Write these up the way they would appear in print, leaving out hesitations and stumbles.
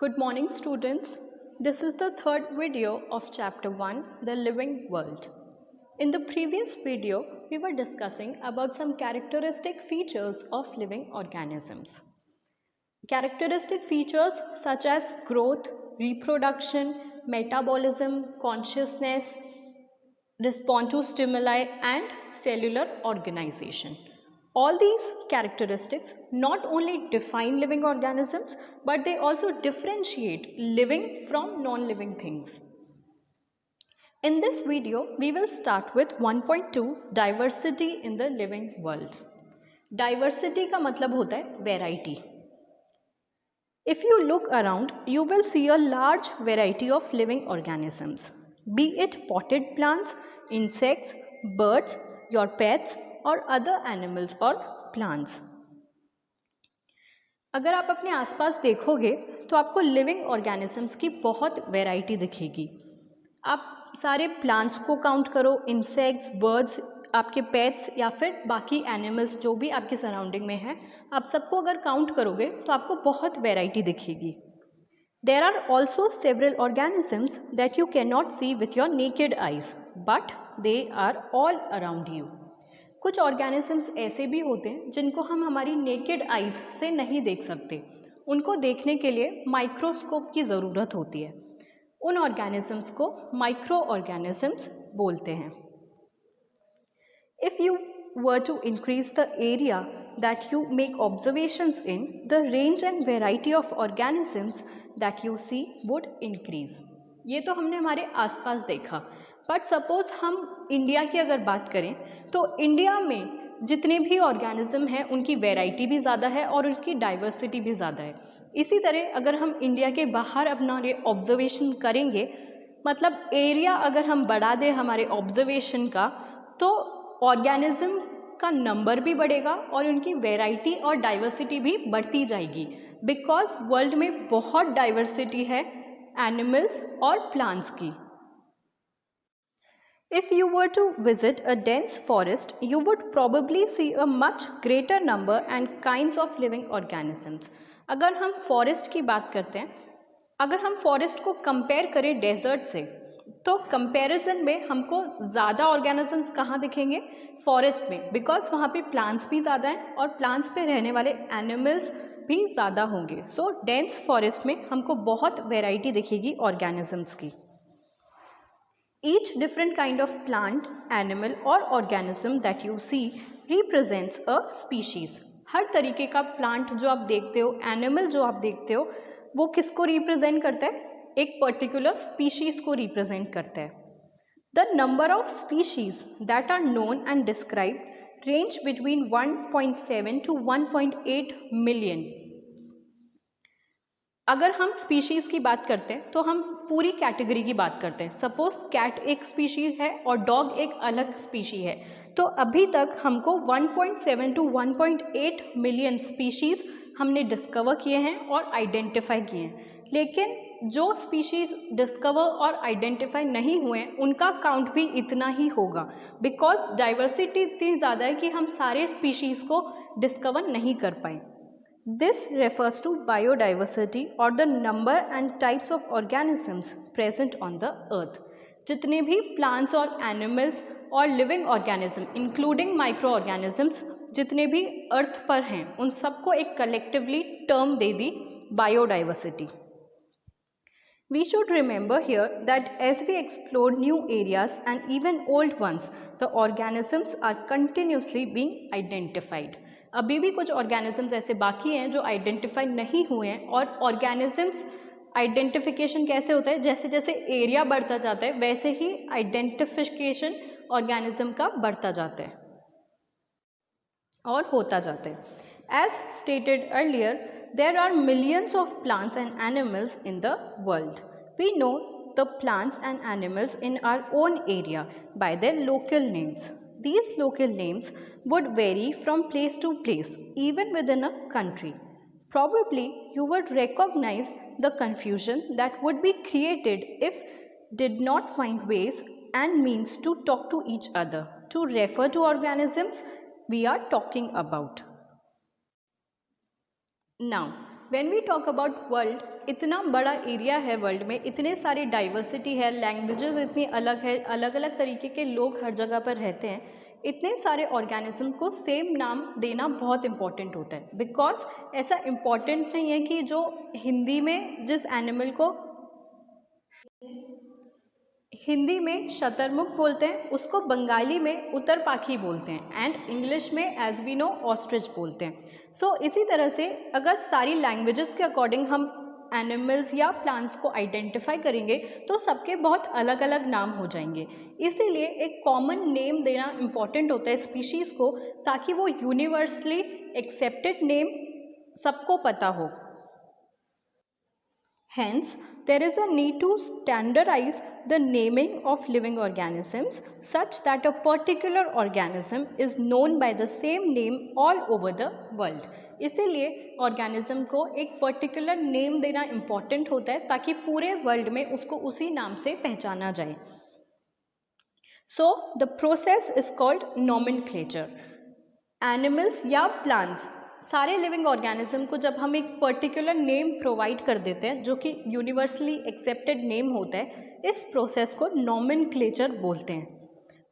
Good morning, students. This is the third video of Chapter 1, The Living World. In the previous video, we were discussing about some characteristic features of living organisms. Characteristic features such as growth, reproduction, metabolism, consciousness, response to stimuli, and cellular organization. All these characteristics not only define living organisms, but they also differentiate living from non-living things. In this video, we will start with 1.2 diversity in the living world. Diversity का मतलब होता है variety. If you look around, you will see a large variety of living organisms, be it potted plants, insects, birds, your pets, और other animals और plants. अगर आप अपने आसपास देखोगे तो आपको लिविंग ऑर्गेनिजम्स की बहुत वैरायटी दिखेगी. आप सारे प्लांट्स को काउंट करो, इंसेक्ट्स, बर्ड्स, आपके पेट्स या फिर बाकी एनिमल्स जो भी आपके सराउंडिंग में हैं, आप सबको अगर काउंट करोगे तो आपको बहुत वैरायटी दिखेगी. There are also several organisms that you cannot see with your naked eyes, but they are all around you. कुछ ऑर्गेनिजम्स ऐसे भी होते हैं जिनको हम हमारी नेकेड आइज से नहीं देख सकते. उनको देखने के लिए माइक्रोस्कोप की ज़रूरत होती है. उन ऑर्गेनिजम्स को माइक्रो ऑर्गेनिजम्स बोलते हैं. If you were to increase the area that you make observations in, the range and variety of organisms that you see would increase. ये तो हमने हमारे आसपास देखा, बट सपोज हम इंडिया की अगर बात करें तो इंडिया में जितने भी ऑर्गेनिज्म हैं उनकी वैरायटी भी ज़्यादा है और उनकी डाइवर्सिटी भी ज़्यादा है. इसी तरह अगर हम इंडिया के बाहर अपना ऑब्जर्वेशन करेंगे, मतलब एरिया अगर हम बढ़ा दें हमारे ऑब्जर्वेशन का, तो ऑर्गेनिज्म का नंबर भी बढ़ेगा और उनकी वैरायटी और डाइवर्सिटी भी बढ़ती जाएगी. बिकॉज वर्ल्ड में बहुत डाइवर्सिटी है एनिमल्स और प्लांट्स की. If you were to visit a dense forest, you would probably see a much greater number and kinds of living organisms. अगर हम फॉरेस्ट की बात करते हैं, अगर हम फॉरेस्ट को कंपेयर करें डेजर्ट से, तो कंपैरिजन में हमको ज़्यादा ऑर्गेनिजम्स कहाँ दिखेंगे? फॉरेस्ट में, बिकॉज वहाँ पे प्लांट्स भी ज़्यादा हैं और प्लांट्स पे रहने वाले एनिमल्स भी ज़्यादा होंगे. सो डेंस फॉरेस्ट में हमको बहुत वेराइटी दिखेगी ऑर्गेनिजम्स की. Each different kind of plant, animal or organism that you see represents a species. हर तरीके का प्लांट जो आप देखते हो, एनिमल जो आप देखते हो, वो किसको रिप्रेजेंट करता है? एक पर्टिकुलर स्पीशीज को रिप्रेजेंट करता है. The number of species that are known and described range between 1.7 to 1.8 million. अगर हम स्पीशीज़ की बात करते हैं तो हम पूरी कैटेगरी की बात करते हैं. सपोज कैट एक स्पीशीज़ है और डॉग एक अलग स्पीशी है, तो अभी तक हमको 1.7 टू 1.8 मिलियन स्पीशीज़ हमने डिस्कवर किए हैं और आइडेंटिफाई किए हैं. लेकिन जो स्पीशीज़ डिस्कवर और आइडेंटिफाई नहीं हुए हैं उनका काउंट भी इतना ही होगा, बिकॉज डाइवर्सिटी इतनी ज़्यादा है कि हम सारे स्पीशीज़ को डिस्कवर नहीं कर पाए. This refers to biodiversity or the number and types of organisms present on the earth. जितने भी plants और animals और living organism including microorganisms जितने भी अर्थ पर हैं उन सबको एक collectively term they the biodiversity. We should remember here that as we explore new areas and even old ones, the organisms are continuously being identified. अभी भी कुछ ऑर्गेनिजम्स ऐसे बाकी हैं जो आइडेंटिफाई नहीं हुए हैं. और ऑर्गेनिजम्स आइडेंटिफिकेशन कैसे होता है? जैसे जैसे एरिया बढ़ता जाता है वैसे ही आइडेंटिफिकेशन ऑर्गेनिज्म का बढ़ता जाता है और होता जाता है. As stated earlier, there are millions of plants and animals in the world. We know the plants and animals in our own area by their local names. These local names would vary from place to place, even within a country. Probably you would recognize the confusion that would be created if did not find ways and means to talk to each other to refer to organisms we are talking about. Now, when we talk about world, इतना बड़ा area है world में, इतने सारी diversity है, languages इतनी अलग है, अलग अलग तरीके के लोग हर जगह पर रहते हैं, इतने सारे ऑर्गेनिज्म को सेम नाम देना बहुत इम्पॉर्टेंट होता है। बिकॉज ऐसा इम्पॉर्टेंट नहीं है कि जो हिंदी में जिस एनिमल को हिंदी में शतरमुख बोलते हैं उसको बंगाली में उत्तरपाखी बोलते हैं एंड इंग्लिश में एज वी नो ऑस्ट्रिच बोलते हैं। सो इसी तरह से अगर सारी लैंग्वेजेस के अकॉर्डिंग हम एनिमल्स या प्लांट्स को आइडेंटिफाई करेंगे तो सबके बहुत अलग अलग नाम हो जाएंगे। इसीलिए एक कॉमन नेम देना इम्पॉर्टेंट होता है स्पीशीज़ को, ताकि वो यूनिवर्सली एक्सेप्टेड नेम सबको पता हो। Hence, there is a need to standardize the naming of living organisms such that a particular organism is known by the same name all over the world. इसीलिए organism को एक particular name देना important होता है ताकि पूरे world में उसको उसी नाम से पहचाना जाए। So the process is called nomenclature. Animals या प्लांट्स, सारे लिविंग ऑर्गेनिज्म को जब हम एक पर्टिकुलर नेम प्रोवाइड कर देते हैं जो कि यूनिवर्सली एक्सेप्टेड नेम होता है, इस प्रोसेस को नॉमेनक्लेचर बोलते हैं।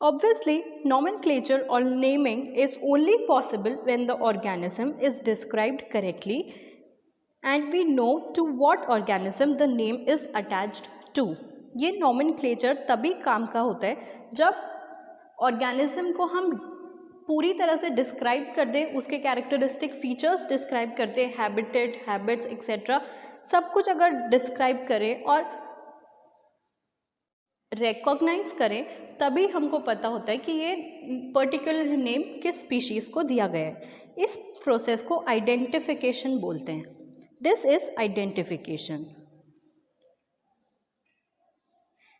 ऑब्वियसली नॉमेनक्लेचर और naming is only possible when the organism is described correctly and we know to what organism the name is attached to. ये नॉमेनक्लेचर तभी काम का होता है जब ऑर्गेनिज्म को हम पूरी तरह से डिस्क्राइब कर दें, उसके कैरेक्टरिस्टिक फीचर्स डिस्क्राइब कर दें, हैबिटेट, हैबिट्स एक्सेट्रा, सब कुछ अगर डिस्क्राइब करें और रिकॉग्नाइज करें, तभी हमको पता होता है कि ये पर्टिकुलर नेम किस स्पीशीज़ को दिया गया है। इस प्रोसेस को आइडेंटिफिकेशन बोलते हैं। This is identification.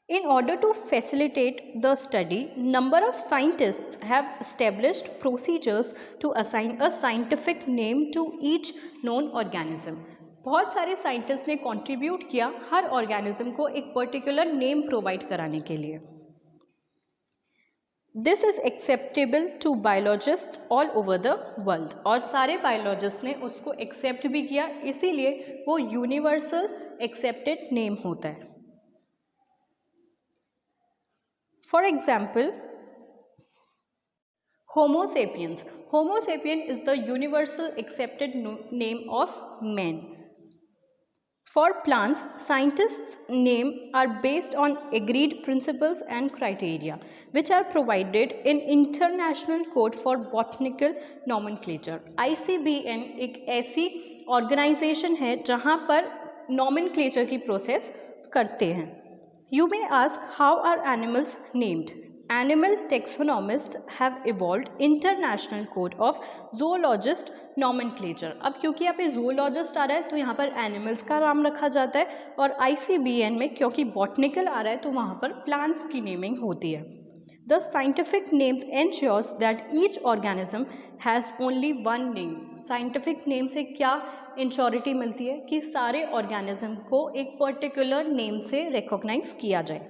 In order to facilitate the study, number of scientists have established procedures to assign a scientific name to each known organism. बहुत सारे साइंटिस्ट ने कंट्रीब्यूट किया हर ऑर्गेनिज्म को एक पर्टिकुलर नेम प्रोवाइड कराने के लिए। This is acceptable to biologist all over the world, और सारे बायोलॉजिस्ट ने उसको एक्सेप्ट भी किया, इसीलिए वो यूनिवर्सल एक्सेप्टेड नेम होता है। For example, Homo sapiens. Homo sapien is the universal accepted name of man. For plants, scientists' names are based on agreed principles and criteria, which are provided in International Code for Botanical Nomenclature. ICBN एक ऐसी organisation है जहाँ पर nomenclature की process करते हैं। You may ask, how are animals named? Animal taxonomists have evolved International Code of Zoologist Nomenclature. अब क्योंकि यहाँ पे zoologist आ रहा है तो यहाँ पर animals का नाम रखा जाता है, और ICBN में क्योंकि botanical आ रहा है तो वहाँ पर plants की naming होती है। The scientific names ensures that each organism has only one name. Scientific name से क्या इंश्योरिटी मिलती है कि सारे ऑर्गेनिज्म को एक पर्टिकुलर नेम से रिकॉग्नाइज किया जाए।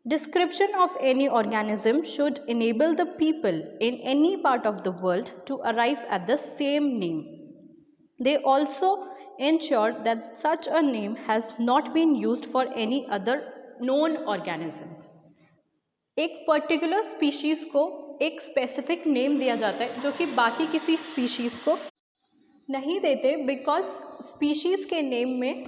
Description of any organism should enable the people in any part of the world to arrive at the same name. They also ensure that such a name has not been used for any other known organism. एक particular species को एक specific name दिया जाता है जो कि बाकी किसी स्पीशीज़ को नहीं देते, बिकॉज स्पीशीज़ के नेम में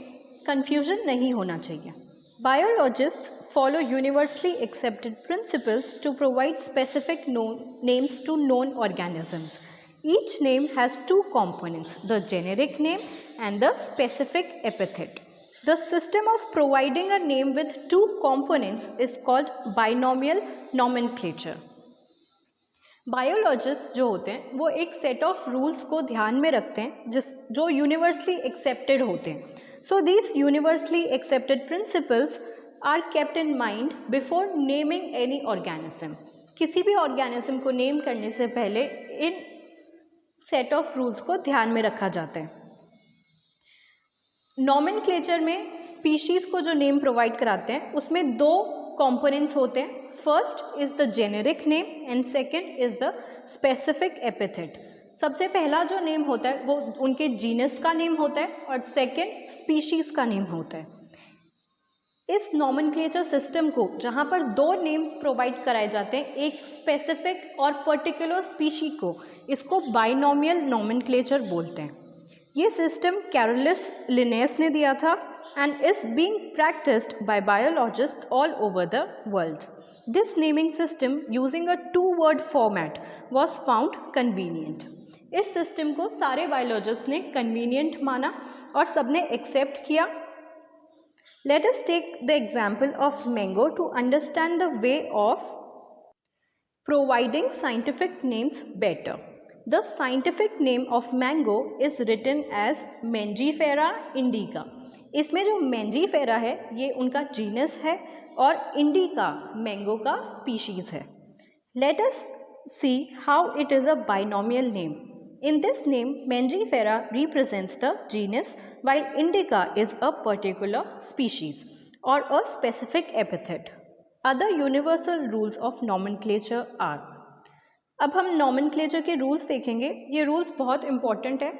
कन्फ्यूजन नहीं होना चाहिए। Biologists follow universally accepted principles to provide specific names to known organisms. Each name has two components, the generic name and the specific epithet. The system of providing a name with two components is called binomial nomenclature. Biologist जो होते हैं वो एक set of rules को ध्यान में रखते हैं जो यूनिवर्सली एक्सेप्टेड होते हैं। So these universally accepted principles are kept in mind before naming any organism. किसी भी ऑर्गेनिज्म को नेम करने से पहले इन सेट ऑफ रूल्स को ध्यान में रखा जाता है। नॉमेनक्लेचर में स्पीशीज़ को जो नेम प्रोवाइड कराते हैं उसमें दो कंपोनेंट्स होते हैं। First is the generic name and second is the specific epithet. सबसे पहला जो नेम होता है वो उनके जीनस का नेम होता है और सेकंड स्पीशीज़ का नेम होता है। इस नॉमेनक्लेचर सिस्टम को जहाँ पर दो नेम प्रोवाइड कराए जाते हैं एक स्पेसिफिक और पर्टिकुलर स्पीशी को, इसको बाइनोमियल नॉमेनक्लेचर बोलते हैं। ये सिस्टम कैरोलस लिनेयस ने दिया था and is being practiced by biologists all over the world. This naming system using a two-word format was found convenient. इस सिस्टम को सारे बायोलॉजिस्ट ने कन्वीनियंट माना और सबने एक्सेप्ट किया। Let us take the example of mango to understand the way of providing scientific names better. The scientific name of mango is written as Mangifera indica. इसमें जो मैंजीफेरा है ये उनका जीनस है और इंडिका मैंगो का species है। Let us see how it is a binomial name. In this name Mangifera represents the genus while indica is a particular species or a specific epithet. Other universal rules of nomenclature are. अब हम nomenclature के rules देखेंगे। ये rules बहुत important है।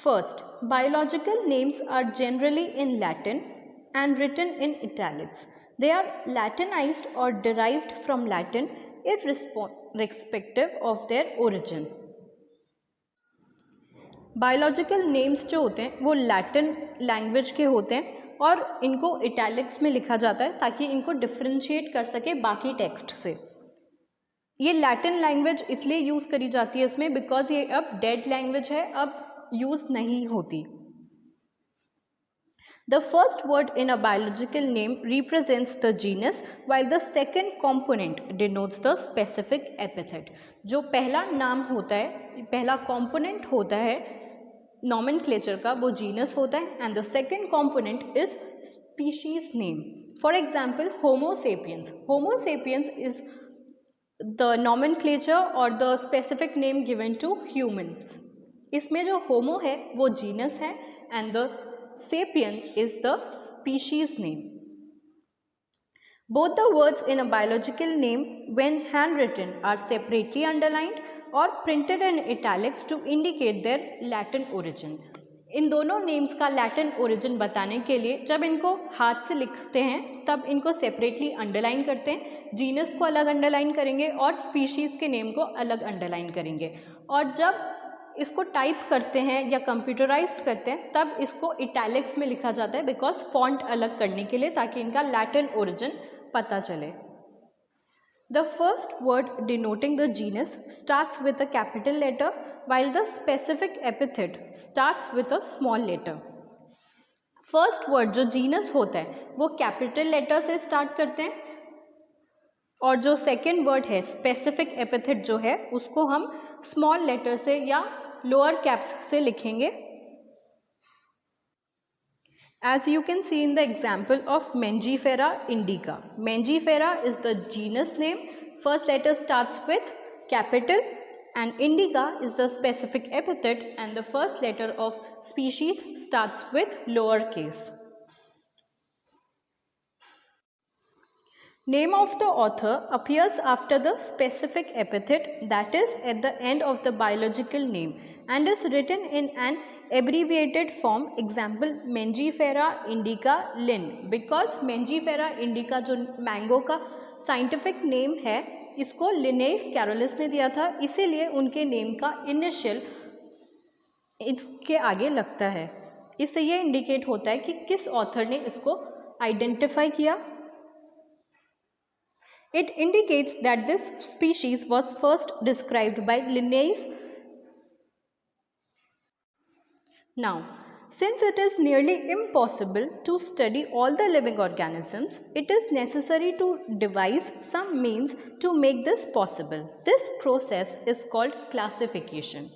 First, biological names are generally in Latin and written in italics. They are Latinized or derived from Latin irrespective of their origin. Biological names जो होते हैं वो लैटिन लैंग्वेज के होते हैं और इनको इटैलिक्स में लिखा जाता है ताकि इनको डिफ्रेंशिएट कर सके बाकी टेक्स्ट से। ये लैटिन लैंग्वेज इसलिए यूज़ करी जाती है इसमें बिकॉज ये अब डेड लैंग्वेज है, अब यूज नहीं होती। The first word in a biological name represents the genus while the second component denotes the specific epithet. जो पहला नाम होता है, पहला component होता है nomenclature का, वो genus होता है and the second component is species name. For example, Homo sapiens. Homo sapiens is the nomenclature or the specific name given to humans. इसमें जो होमो है वो जीनस है and the sapien is the species name. Both the words in a biological name when handwritten are separately underlined और printed in italics to indicate their Latin origin. इन दोनों names का Latin origin बताने के लिए जब इनको हाथ से लिखते हैं तब इनको सेपरेटली अंडरलाइन करते हैं, जीनस को अलग अंडरलाइन करेंगे और स्पीशीज़ के नेम को अलग अंडरलाइन करेंगे। और जब इसको टाइप करते हैं या कंप्यूटराइज्ड करते हैं तब इसको इटैलिक्स में लिखा जाता है बिकॉज फॉन्ट अलग करने के लिए, ताकि इनका लैटिन ओरिजिन पता चले। The first word denoting the genus starts with a capital letter while the specific epithet starts with a small letter. First word जो जीनस होता है वो कैपिटल लेटर से स्टार्ट करते हैं और जो सेकेंड वर्ड है स्पेसिफिक एपिथेट जो है उसको हम स्मॉल लेटर से या लोअर कैप्स से लिखेंगे। As you can see in the example of Mangifera indica. Mangifera is the genus name. First letter starts with capital and indica is the specific epithet and the first letter of species starts with lower case. Name of the author appears after the specific epithet, that is at the end of the biological name, and is written in an abbreviated form. Example, Mangifera indica Linn. Because Mangifera indica जो mango का scientific name है इसको Linnaeus Carolus ने दिया था, इसीलिए उनके name का इनिशियल इसके आगे लगता है। इससे ये इंडिकेट होता है कि किस ऑथर ने इसको आइडेंटिफाई किया। It indicates that this species was first described by Linnaeus. Now, since it is nearly impossible to study all the living organisms, it is necessary to devise some means to make this possible. This process is called classification.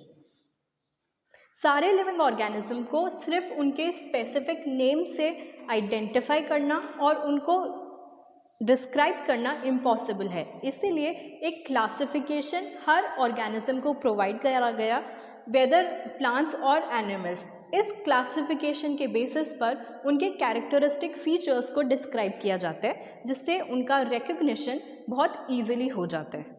सारे living organism को सिर्फ उनके specific name से identify करना और उनको describe करना impossible है, इसीलिए एक क्लासिफिकेशन हर ऑर्गेनिज्म को प्रोवाइड करा गया, वेदर प्लांट्स और एनिमल्स। इस क्लासिफिकेशन के बेसिस पर उनके कैरेक्टरिस्टिक फीचर्स को डिस्क्राइब किया जाता है जिससे उनका रिकग्निशन बहुत ईजिली हो जाता है।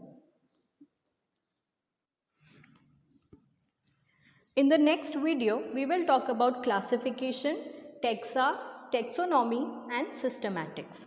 In the next video, we will talk about classification, taxa, taxonomy and systematics.